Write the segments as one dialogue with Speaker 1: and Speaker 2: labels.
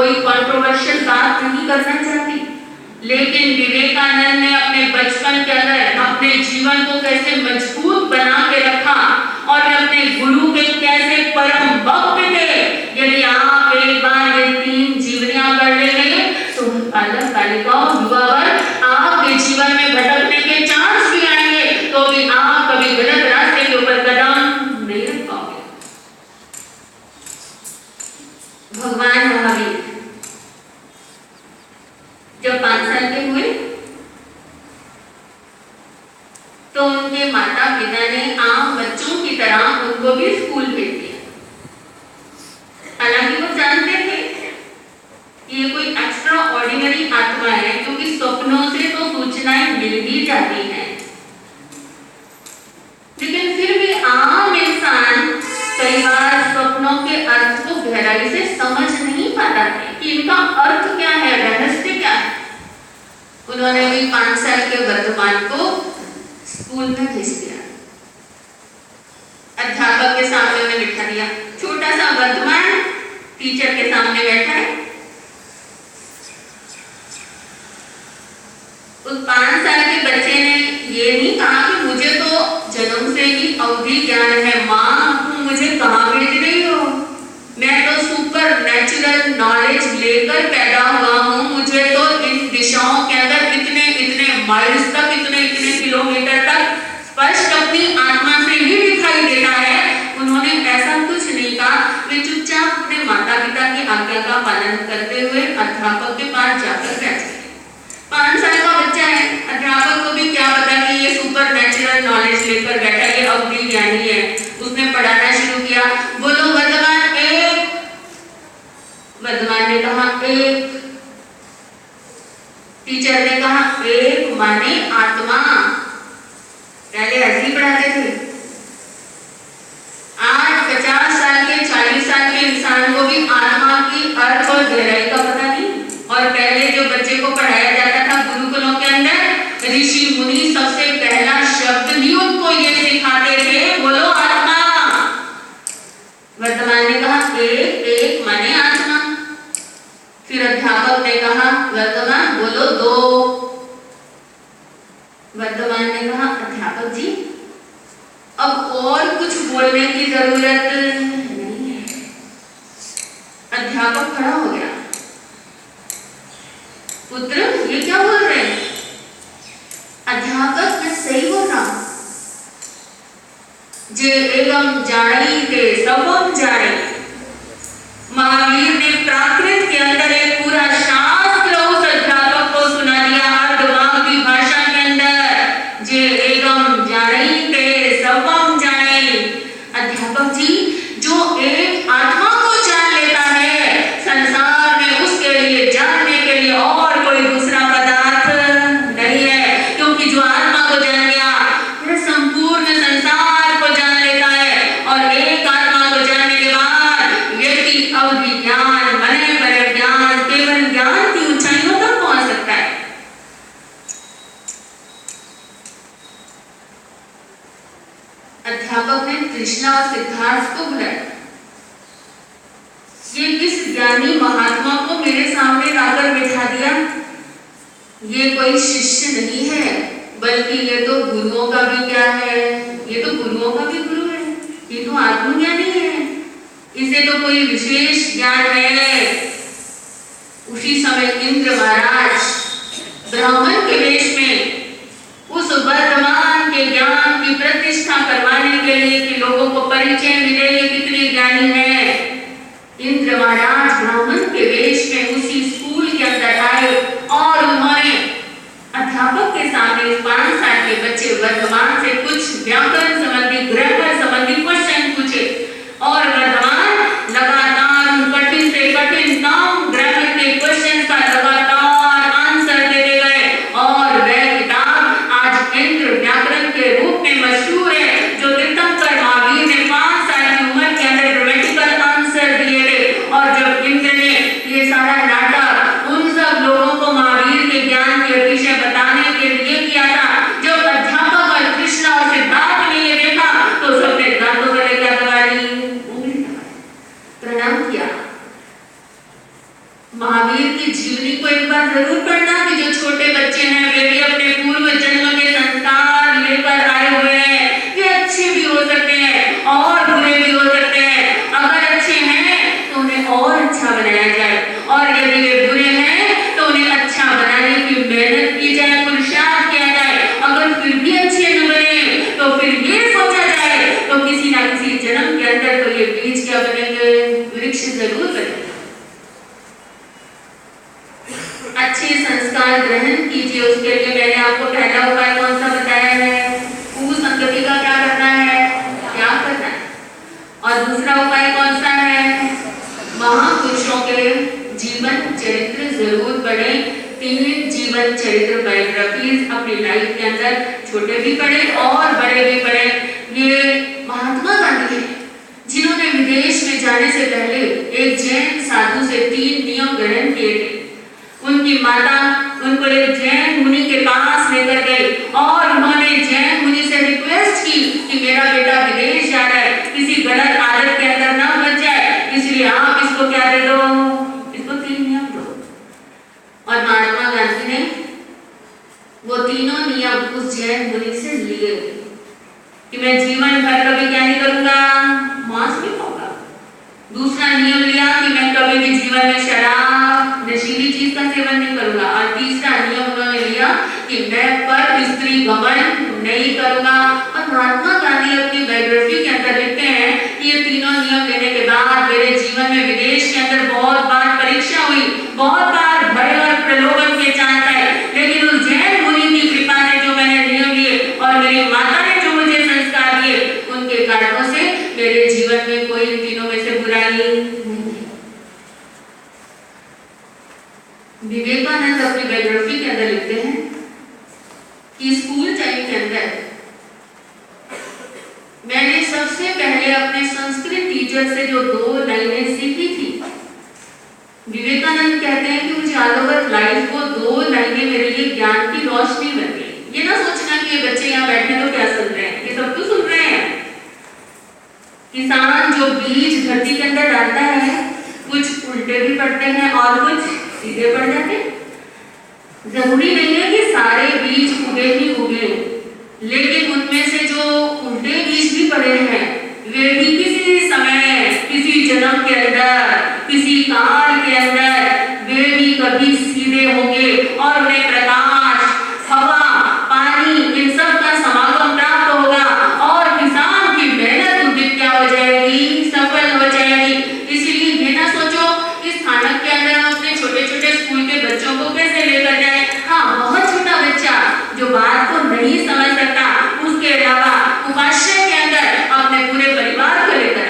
Speaker 1: कोई कंट्रोवर्शियल बात नहीं करना चाहती, लेकिन विवेकानंद ने अपने बचपन के अंदर अपने जीवन को कैसे मजबूत बना के रखा और अपने गुरु के कैसे परम भक्त थे। यदि आप एक बार ये 3 जीवनियां कर लेंगे तो बालक बालिकाओं युवा वर्ग आपके जीवन में भटकने के चांस भी आएंगे, तो भी आप कभी गलत रास्ते के ऊपर कदम नहीं रख पाओगे। भगवान महावीर जब 5 साल के हुए तो उनके माता पिता ने आम बच्चों की तरह उनको भी स्कूल भेज दिया। हालांकि वो जानते थे कि ये कोई एक्स्ट्रा ऑर्डिनरी आत्मा है, क्योंकि स्वप्नों से तो सूचनाएं मिल ही जाती हैं, लेकिन फिर भी आम इंसान कई बार स्वप्नों के अर्थ को गहराई से समझ नहीं पाता है कि इनका अर्थ क्या है, रहस्य क्या है। उन्होंने भी 5 साल के वर्तमान को स्कूल में भेज दिया। अध्यापक के सामने उन्हें बिठा दिया। छोटा सा वर्तमान टीचर के सामने बैठा है। उस 5 साल के बच्चे ने ये नहीं कहा कि मुझे तो जन्म से ही अवधि ज्ञान है, माँ तुम मुझे कहाँ भेज रही हो, मैं तो सुपर नेचुरल नॉलेज लेकर पैदा हुआ हूँ, मुझे तो इन दिशाओं के अंदर इतने इतने माइल्स तक, इतने इतने किलोमीटर तक स्पष्ट अपनी आत्मा से ही दिखाई देता है। उन्होंने ऐसा कुछ नहीं कहा। वे चुपचाप अपने माता पिता की आज्ञा का पालन करते हुए अध्यापक के पास जाकर बैठ गए। 5 साल का बच्चा है, अध्यापक को भी क्या पता कि ये सुपर नेचुरल नॉलेज लेकर बैठा, ये अवधि ज्ञानी है। उसने पढ़ाना शुरू किया। बोलो वर्तमान 1। वर्तमान ने कहा 1। टीचर ने कहा 1 माने आत्मा। पहले ऐसे ही पढ़ाते थे। आज 50 साल के 40 साल के इंसान को भी आत्मा की अर्थ और गहराई का पता नहीं। और पहले जो बच्चे को पढ़ाया जाता था गुरुकुलों के अंदर, ऋषि मुनि सबसे पहला शब्द ही उनको ये सिखाते थे, बोलो आत्मा। वर्तमान ने कहा 1 माने आत्मा। फिर अध्यापक ने कहा वर्तमान बोलो 2। वर्तमान ने कहा अध्यापक जी अब और कुछ बोलने की जरूरत नहीं है। अध्यापक खड़ा हो गया। पुत्र ये क्या बोल रहे हैं? अध्यापक मैं सही बोल रहा हूं। जे एवं जानी ते सबम जाने। महावीर ने प्राकृत के अंदर एक पूरा शास्त्र उस अध्यापक को सुना दिया, अर्धवाक्य भाषा के अंदर। जे एवं जानी ते सबम जाने। अध्यापक जी जो एक आत्मा को जान लेता है, संसार में उसके लिए जानने के लिए और कोई दूसरा पदार्थ नहीं है, क्योंकि जो आत्मा को जान लिया वह संपूर्ण संसार को जान लेता है। और एक आत्मा को जानने के बाद व्यक्ति अवधि ज्ञान, बने पर ज्ञान, केवल ज्ञान की ऊंचाइयों तक पहुंच सकता है। अध्यापक ने कृष्णा और सिद्धार्थ को बुलाया। ये किस ज्ञानी महात्मा को मेरे सामने लाकर बिठा दिया? ये कोई शिष्य नहीं है, बल्कि ये तो गुरुओं का भी क्या है, ये तो गुरुओं का भी गुरु है, ये तो आत्मज्ञानी है, इसे तो कोई विशेष ज्ञान है। उसी समय इंद्र महाराज ब्राह्मण के वेश में उस वर्तमान के ज्ञान की प्रतिष्ठा करवाने के लिए कि लोगों को परिचय मिले ये कितने ज्ञानी है, इंद्र महाराज ब्राह्मण के वेश में उसी स्कूल के अंदर आए और उन्होंने अध्यापक के सामने 5 साल के बच्चे वर्तमान से कुछ व्याकरण संबंधी, ग्रामर संबंधी क्वेश्चन पूछे। और वर्तमान लगातार कठिन से कठिनतम ग्रामर के क्वेश्चन का लगातार आंसर देते गए। और वह किताब आज इंद्र व्याकरण के रूप में मशहूर है, जो तीर्थंकर महावीर ने 5 साल की उम्र के अंदर ग्रामेटिकल आंसर दिए थे। और जब इंद्र ने ये सारा नाटक उन सब लोगों को महावीर के ज्ञान के विषय बताने के लिए किया था, जब अध्यापक और कृष्णा और सिद्धार्थ ने महावीर की जीवनी को एक बार जरूर पढ़ना कि जो छोटे बच्चे हैं वे भी अपने पूर्व जन्म के संस्कार लेकर आए हुए हैं। ये अच्छे भी हो सकते हैं और बुरे भी हो सकते हैं। अगर अच्छे हैं तो उन्हें और अच्छा बनाया जाए, और यदि वे बुरे हैं तो उन्हें अच्छा बनाने की मेहनत की जाए, पुरुषार्थ किया जाए। अगर फिर भी अच्छे न बने तो फिर ये सोचा जाए तो किसी ना किसी जन्म के अंदर तो ये बीज क्या बनेंगे, वृक्ष जरूर बनेंगे। अच्छे संस्कार ग्रहण कीजिए। उसके लिए मैंने आपको पहला उपाय कौन सा बताया है, कुसंगति का क्या करना है, त्याग करना है। और दूसरा उपाय कौन सा है, महापुरुषों के जीवन चरित्र जरूर पढ़ें। 3 जीवन चरित्र बायोग्राफीज अपनी लाइफ के अंदर, छोटे भी पढ़े और बड़े भी पढ़े। ये महात्मा गांधी है जिन्होंने विदेश में जाने से पहले एक जैन साधु से 3 नियम ग्रहण किए थे। उनकी माता उनको एक जैन मुनि के पास लेकर गई और उन्होंने जैन मुनि से रिक्वेस्ट की कि मेरा बेटा विदेश जा रहा है, किसी गलत आदत के अंदर ना फंस जाए, इसलिए आप इसको क्या दे दो, इसको 3 नियम दो। और महात्मा गांधी ने वो तीनों नियम उस जैन मुनि से लिए कि मैं जीवन भर कभी क्या नहीं करूंगा, मांस नहीं खाऊंगा। दूसरा नियम लिया कि मैं कभी भी जीवन में शराब, नशीली चीज का सेवन नहीं करूंगा। और तीसरा नियम उन्होंने लिया कि मैं पर स्त्री गमन नहीं करूंगा। और महात्मा गांधी अपनी बायोग्राफी के अंदर लिखते हैं कि ये तीनों नियम लेने के बाद मेरे जीवन में विदेश के अंदर बहुत बार परीक्षा हुई, बहुत बार भय और प्रलोभन के चांस आए, लेकिन उस जैन मुनि की कृपा से जो मैंने नियम लिए और मेरी माता ने जो मुझे संस्कार दिए, उनके कारणों से मेरे जीवन में कोई इन तीनों में से बुराई नहीं। विवेकानंद अपनी बायोग्राफी के अंदर लिखते हैं कि स्कूल टाइम के अंदर मैंने सबसे पहले अपने संस्कृत टीचर से जो 2 लाइनें सीखी थी। विवेकानंद कहते हैं कि मुझे ऑल ओवर लाइफ को 2 लाइनें मेरे लिए ज्ञान की रोशनी बन गई। ये ना सोचना कि ये बच्चे यहाँ बैठे तो क्या सुन रहे हैं, ये सब तो सुन रहे हैं। किसान जो बीज धरती के अंदर डालता है, कुछ उल्टे भी पड़ते हैं और कुछ सीधे पड़ जाते हैं। जरूरी नहीं है कि सारे बीज उगे ही उगे, लेकिन उनमें से जो उल्टे बीज भी पड़े हैं वे भी किसी समय, किसी जन्म के अंदर, किसी काल के अंदर वे भी कभी सीधे होंगे और उन्हें प्रकाश, हवा, पानी इन सब का समागम प्राप्त होगा और किसान की मेहनत उनकी क्या हो जाएगी, सफल हो जाएगी। इसलिए ये ना सोचो कि स्थानक के अंदर हम अपने छोटे छोटे स्कूल के बच्चों को कैसे लेकर जाए। हाँ, बहुत छोटा बच्चा जो बात को नहीं समझ सकता, उसके अलावा उपाश्रय के अंदर अपने पूरे परिवार को लेकर,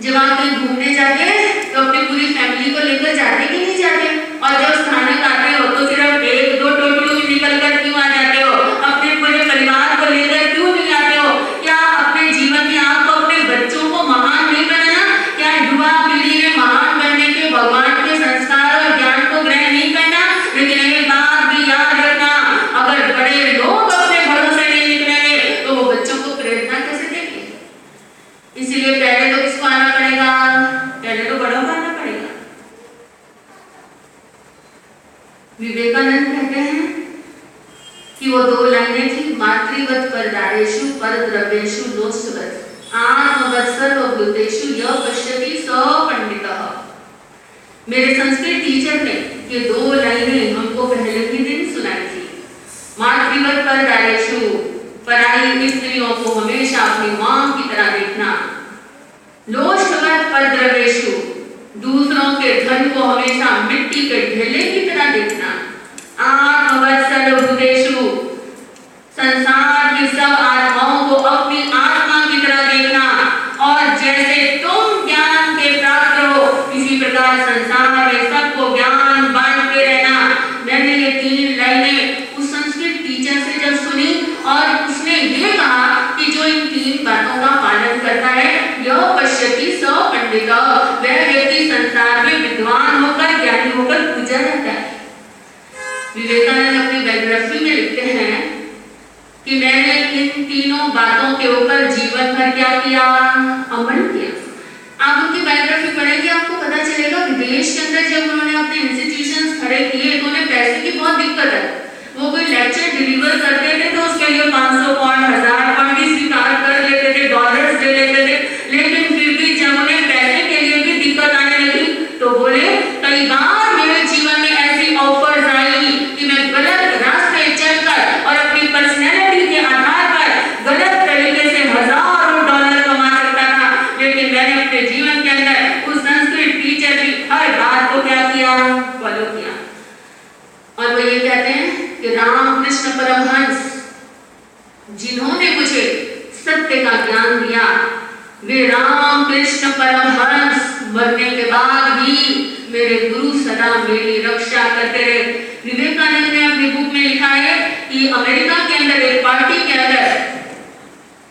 Speaker 1: जब आप कहीं घूमने जाते हैं तो अपनी पूरी फैमिली को लेकर जाते कि नहीं जाते, और जब स्थानक आते हो तो सिर्फ 1-2 टोटलियों में निकल कर क्यों आ जाते हो, अपने पूरे परिवार को लेकर क्यों नहीं आते हो। क्या अपने जीवन में आपको अपने बच्चों को महान नहीं बनाना, क्या युवा पीढ़ी में महान बनने के भगवान के संस्कार और ज्ञान को ग्रहण नहीं करना। लेकिन एक बात भी याद रखना, अगर बड़े लोग अपने घरों से नहीं निकलेंगे तो वो बच्चों को प्रेरणा कैसे देंगे। इसलिए पहले तो किसको आना पड़ेगा, पहले तो बड़ों को आना पड़ेगा। विवेकानंद कहते हैं कि वो 2 लाइनें थी, मातृवत परदारेषु परद्रव्येषु नोष्ठवत् आत्मवत् सर्वभूतेषु यः पश्यति स पंडितः। मेरे संस्कृत टीचर ने ये 2 लाइनें हमको पहले ही दिन सुनाई थी। मातृवत परदारेषु, पराई स्त्रियों को हमेशा अपनी मां की तरह देखना। नोष्ठवत् परद्रव्येषु, दूसरों के धन को हमेशा मिट्टी के ढेले की तरह देखना। आत्मवत् सर्वभूतेषु, संसार की सब आत्माओं को अपनी आत्मा की तरह देखना। और जैसे तुम ज्ञान के प्राप्त हो, इसी प्रकार संसार में सबको ज्ञान बांटते रहना। मैंने ये 3 लाइनें उस संस्कृत टीचर से जब सुनी और उसने ये कहा कि जो इन 3 बातों का पालन करता है, यह पश्यति स पंडितः, वह व्यक्ति संसार में विद्वान होकर, ज्ञानी होकर पूजा रहता है। विवेकानंद अपनी बायोग्राफी में लिखते हैं कि मैंने इन तीनों बातों के ऊपर जीवन भर क्या किया, अमल किया। आप उनकी बायोग्राफी पढ़ेंगे आपको पता चलेगा विदेश के अंदर जब उन्होंने दिक्कत है। वो कोई लेक्चर डिलीवर करते थे तो उसके लिए 500 पॉइंट 1000 पॉइंट भी स्वीकार कर लेते थे, डॉलर्स दे लेते थे, लेकिन फिर भी जब उन्हें पैसे के लिए भी दिक्कत आने लगी तो बोले कई बार मेरे जीवन में ऐसी ऑफर्स आई कि मैं गलत रास्ते चलकर और अपनी पर्सनैलिटी के आधार पर गलत तरीके से हजारों डॉलर कमा सकता था, लेकिन मैंने अपने जीवन के अंदर उस संस्कृत टीचर की हर बात को क्या किया, फॉलो किया। और वो ये कहते हैं कि रामकृष्ण परमहंस जिन्होंने मुझे सत्य का ज्ञान दिया, वे रामकृष्ण परमहंस मरने के बाद भी मेरे गुरु सदा मेरी रक्षा करते रहे। विवेकानंद ने अपनी बुक में लिखा है कि अमेरिका के अंदर एक पार्टी के अंदर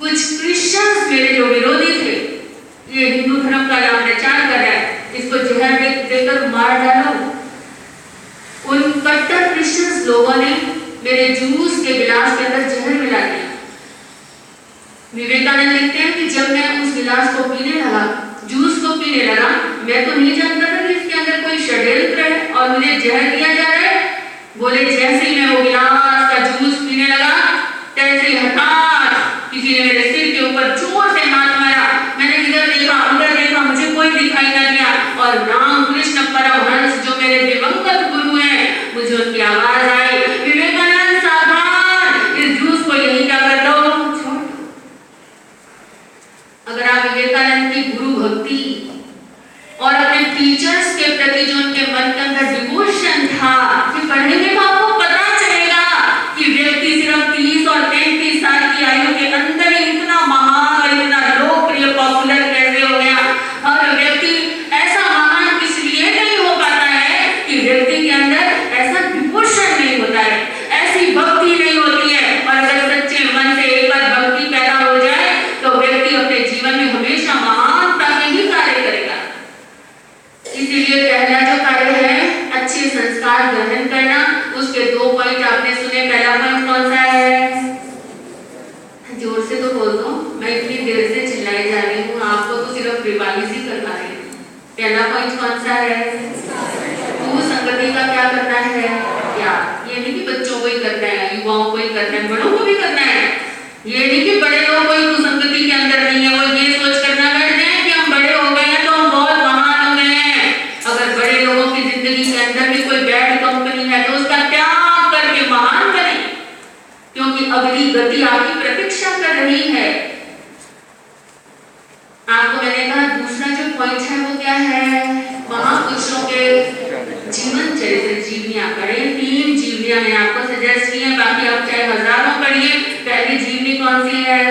Speaker 1: कुछ क्रिश्चियंस मेरे जो विरोधी थे, ये हिंदू धर्म का यहाँ प्रचार कर रहा है, इसको जहर देकर मार डालो। उन कट्टर क्रिश्चियंस लोगों ने मेरे जूस के गिलास के अंदर जहर मिला दिया। विवेकानंद लिखते हैं कि जब मैं उस गिलास को पीने लगा, जूस को पीने लगा, मैं तो नहीं जानता था कि इसके अंदर कोई षड्यंत्र है और मुझे जहर दिया जा रहा है। बोले जैसे ही मैं वो गिलास का जूस पीने लगा, तैसे ही हठात किसी ने मेरे सिर के ऊपर जोर से हाथ मारा। मैंने इधर देखा उधर देखा, मुझे कोई दिखाई न दिया, और रामकृष्ण परमहंस जो मेरे दिवंगत गुरु हैं, मुझे उनकी आवाज आई, विवेकानंद सावधान, इस जूस को यही क्या कर दो, छोड़। अगर आप विवेकानंद की गुरु भक्ति और अपने टीचर्स के प्रति जो उनके मन के अंदर डिवोशन था, ये पढ़ेंगे तो आपको पता चलेगा कि व्यक्ति सिर्फ 30 और 33 साल की आयु के अंदर ही इतना महान और इतना लोकप्रिय पॉपुलर कैसे हो गया। और व्यक्ति ऐसा महान इसलिए नहीं हो पाता है कि व्यक्ति के अंदर ऐसा डिवोशन नहीं होता है, ऐसी भक्ति नहीं होती है। और अगर सच्चे मन से एक बार भक्ति पैदा हो जाए तो व्यक्ति अपने जीवन में हमेशा महानता के ही कार्य करेगा। इसीलिए पहला जो कार्य है अच्छे संस्कार ग्रहण करना, उसके 2 पॉइंट आपने सुने। पहला पॉइंट कौन सा है, जोर से तो बोल दो, मैं इतनी देर से चिल्लाई जा रही हूँ, आपको तो सिर्फ रिवाइज ही करवा रही हूँ। पहला पॉइंट कौन सा है, तू संगति का क्या करना है, क्या ये नहीं कि बच्चों को ही करना है, युवाओं को ही करना है, बड़ों को भी करना है। ये नहीं कि बड़े लोग कोई कुसंगति के अंदर नहीं है, वो ये सोच कर ना बैठ जाए कि हम बड़े हो गए हैं तो हम बहुत महान हो गए हैं। अगर बड़े लोगों की जिंदगी के अंदर भी कोई बैड कंपनी है तो उसका त्याग करके महान बने, क्योंकि अगली गति आपकी प्रतीक्षा कर रही है। आपको मैंने कहा दूसरा जो पॉइंट है वो क्या है, महापुरुषों के जीवन चरित्र जीवनियां पढ़ें। 3 जीवनियां मैंने आपको सजेस्ट की हैं, बाकी आप चाहे हजारों पढ़िए। पहली जीवनी कौन सी है,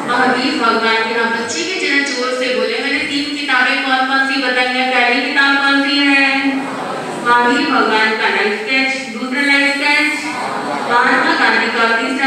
Speaker 1: महावीर भगवान की। हाँ, बच्चे भी जरा जोर से बोले। मैंने 3 किताबें कौन कौन सी बताई हैं। पहली किताब कौन सी है, महावीर भगवान का लाइफ स्केच। दूसरा लाइफ स्केच महात्मा गांधी का।